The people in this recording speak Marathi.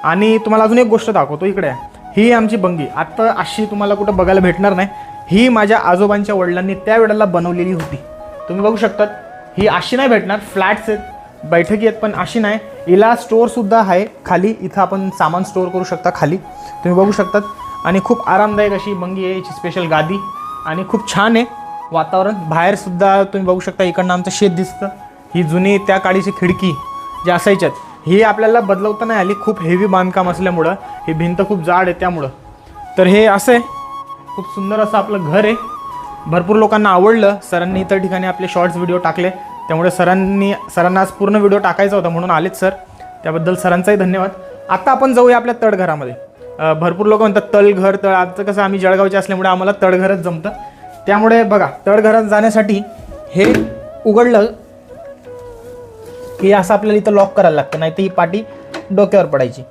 आणि तुम्हाला अजून एक गोष्ट दाखवतो, इकडे ही आमची बंगी. आता अशी तुम्हाला कुठं बघायला भेटणार नाही. ही माझ्या आजोबांच्या वडिलांनी त्या वेळेला बनवलेली होती. तुम्ही बघू शकतात, ही अशी नाही भेटणार. फ्लॅट्स आहेत, बैठकी आहेत, पण अशी नाही. हिला स्टोअरसुद्धा आहे खाली. इथं आपण सामान स्टोअर करू शकता खाली, तुम्ही बघू शकतात. आणि खूप आरामदायक अशी बंगी आहे. याची स्पेशल गादी आणि खूप छान आहे वातावरण. बाहेरसुद्धा तुम्ही बघू शकता, इकडनं आमचं शेत दिसतं. ही जुनी त्या काळीची खिडकी ज्या असायच्यात, ही आपल्याला बदलवता नाही आली. खूप हेवी बांधकाम असल्यामुळं, ही भिंत खूप जाड आहे त्यामुळं. तर हे असं आहे, खूप सुंदर असं आपलं घर आहे. भरपूर लोकांना आवडलं. सरांनी इतर ठिकाणी आपले शॉर्ट्स व्हिडिओ टाकले, त्यामुळे सरांना आज पूर्ण व्हिडिओ टाकायचा होता म्हणून आलेत सर. त्याबद्दल सरांचाही धन्यवाद. आता आपण जाऊया आपल्या तळघरामध्ये. भरपूर लोक म्हणतात तळघर. आजचं कसं, आम्ही जळगावचे असल्यामुळे आम्हाला तळघरच जमतं. त्यामुळे बघा, तळघरात जाण्यासाठी हे उघडलं की असं आपल्याला इथं लॉक करायला लागतं, नाही तर ही पाटी डोक्यावर पडायची.